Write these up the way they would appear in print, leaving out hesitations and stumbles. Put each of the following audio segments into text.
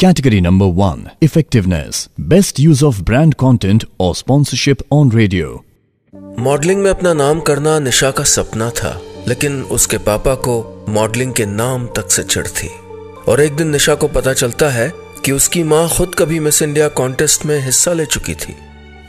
Category number 1. Effectiveness. Best use of brand content or sponsorship on radio. Modelling में अपना नाम करना निशा का सपना था, लेकिन उसके पापा को मॉडलिंग के नाम तक से चिढ़ थी। और एक दिन निशा को पता चलता है कि उसकी माँ खुद कभी मिस इंडिया कॉन्टेस्ट में हिस्सा ले चुकी थी।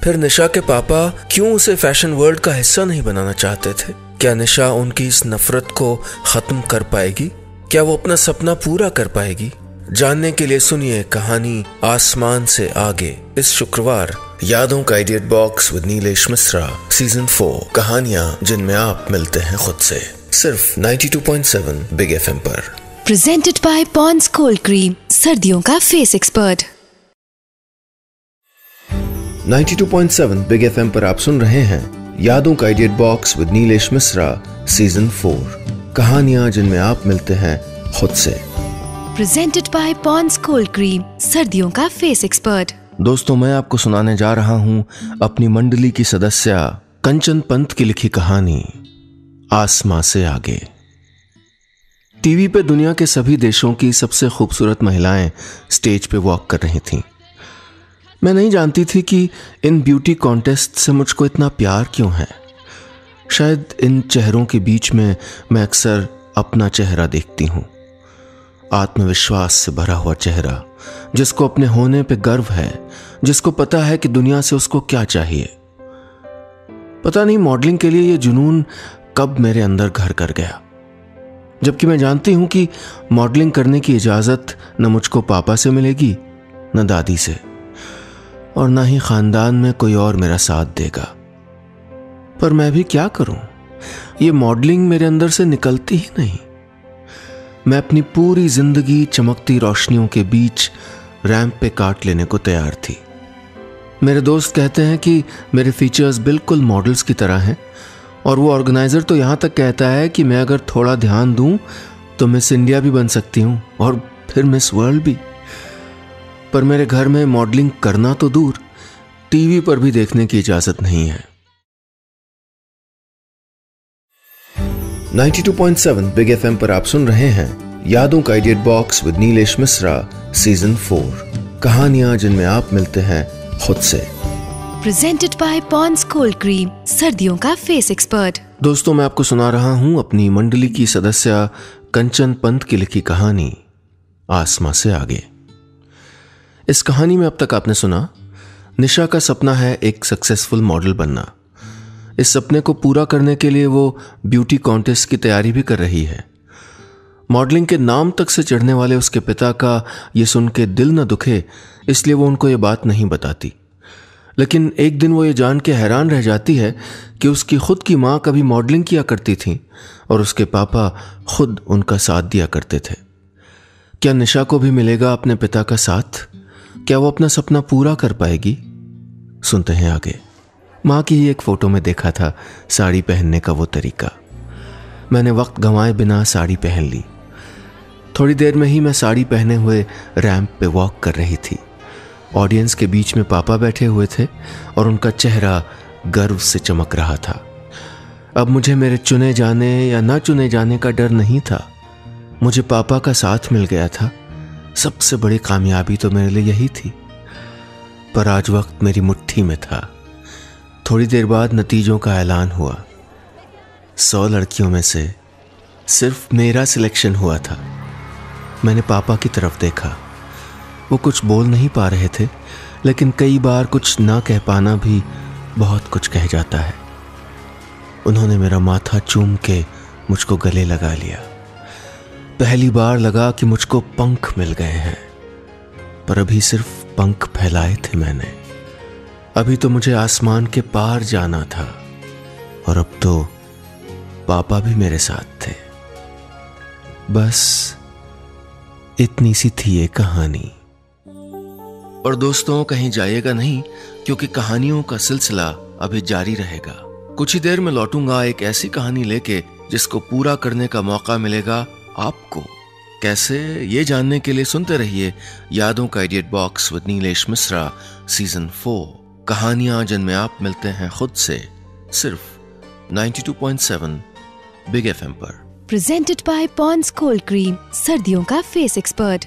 फिर निशा के पापा क्यों उसे फैशन वर्ल्ड का हिस्सा नहीं बनाना चाहते थे? क्या निशा उनकी इस नफरत को खत्म कर पाएगी? क्या वो अपना सपना पूरा कर पाएगी? जानने के लिए सुनिए कहानी आसमान से आगे इस शुक्रवार यादों का idiot box with Nilesh Mishra season 4 कहानियां जिनमें आप मिलते हैं खुद से, सिर्फ 92.7 बिग एफएम पर। Presented by Pond's cold cream, सर्दियों का फेस एक्सपर्ट। 92.7 बिग एफएम पर आप सुन रहे हैं यादों का idiot box with Nilesh Mishra season 4 कहानियां जिनमें आप मिलते हैं खुद से। Presented by Pond's cold cream, सर्दियों का फेस एक्सपर्ट। दोस्तों, मैं आपको सुनाने जा रहा हूं अपनी मंडली की सदस्य कंचन पंत की लिखी कहानी आसमां से आगे। टीवी पे दुनिया के सभी देशों की सबसे खूबसूरत महिलाएं स्टेज पे वॉक कर रही थीं। मैं नहीं जानती थी कि इन ब्यूटी कॉन्टेस्ट से मुझको इतना प्यार क्यों है। शायद इन चेहरों के बीच में मैं अक्सर अपना चेहरा देखती हूं, आत्मविश्वास से भरा हुआ चेहरा, जिसको अपने होने पे गर्व है, जिसको पता है कि दुनिया से उसको क्या चाहिए। पता नहीं मॉडलिंग के लिए ये जुनून कब मेरे अंदर घर कर गया, जबकि मैं जानती हूं कि मॉडलिंग करने की इजाजत न मुझको पापा से मिलेगी, न दादी से, और न ही खानदान में कोई और मेरा साथ देगा। पर मैं भी क्या करूं, ये मॉडलिंग मेरे अंदर से निकलती ही नहीं। मैं अपनी पूरी जिंदगी चमकती रोशनियों के बीच रैंप पे काट लेने को तैयार थी। मेरे दोस्त कहते हैं कि मेरे फीचर्स बिल्कुल मॉडल्स की तरह हैं, और वो ऑर्गेनाइजर तो यहाँ तक कहता है कि मैं अगर थोड़ा ध्यान दूं तो मिस इंडिया भी बन सकती हूँ और फिर मिस वर्ल्ड भी। पर मेरे घर में मॉडलिंग करना तो दूर, टीवी पर भी देखने की इजाजत नहीं है। 92.7 बिग एफएम पर आप सुन रहे हैं यादों का idiot box with Nilesh Mishra season 4 कहानियां जिनमें आप मिलते हैं खुद से। Presented by Pond's cold cream, सर्दियों का फेस एक्सपर्ट। दोस्तों, मैं आपको सुना रहा हूं अपनी मंडली की सदस्य कंचन पंत की लिखी कहानी आसमां से आगे। इस कहानी में अब तक आपने सुना निशा का सपना है एक सक्सेसफुल मॉडल बनना। इस सपने को पूरा करने के लिए वो ब्यूटी कॉन्टेस्ट की तैयारी भी कर रही है। मॉडलिंग के नाम तक से चढ़ने वाले उसके पिता का ये सुन के दिल न दुखे, इसलिए वो उनको ये बात नहीं बताती। लेकिन एक दिन वो ये जान के हैरान रह जाती है कि उसकी खुद की माँ कभी मॉडलिंग किया करती थी और उसके पापा खुद उनका साथ दिया करते थे। क्या निशा को भी मिलेगा अपने पिता का साथ? क्या वो अपना सपना पूरा कर पाएगी? सुनते हैं आगे। माँ की ही एक फोटो में देखा था साड़ी पहनने का वो तरीका। मैंने वक्त गंवाए बिना साड़ी पहन ली। थोड़ी देर में ही मैं साड़ी पहने हुए रैंप पे वॉक कर रही थी। ऑडियंस के बीच में पापा बैठे हुए थे और उनका चेहरा गर्व से चमक रहा था। अब मुझे मेरे चुने जाने या ना चुने जाने का डर नहीं था। मुझे पापा का साथ मिल गया था। सबसे बड़ी कामयाबी तो मेरे लिए यही थी। पर आज वक्त मेरी मुट्ठी में था। थोड़ी देर बाद नतीजों का ऐलान हुआ। 100 लड़कियों में से सिर्फ मेरा सिलेक्शन हुआ था। मैंने पापा की तरफ देखा। वो कुछ बोल नहीं पा रहे थे, लेकिन कई बार कुछ ना कह पाना भी बहुत कुछ कह जाता है। उन्होंने मेरा माथा चूम के मुझको गले लगा लिया। पहली बार लगा कि मुझको पंख मिल गए हैं, पर अभी सिर्फ पंख फैलाए थे मैंने। अभी तो मुझे आसमान के पार जाना था, और अब तो पापा भी मेरे साथ थे। बस इतनी सी थी ये कहानी। और दोस्तों, कहीं जाइएगा नहीं, क्योंकि कहानियों का सिलसिला अभी जारी रहेगा। कुछ ही देर में लौटूंगा एक ऐसी कहानी लेके जिसको पूरा करने का मौका मिलेगा आपको। कैसे, ये जानने के लिए सुनते रहिए यादों का idiot box with Nilesh Mishra season 4 कहानियां जिनमें आप मिलते हैं खुद से, सिर्फ 92.7 बिग एफएम पर। Presented by Pond's cold cream, सर्दियों का फेस एक्सपर्ट।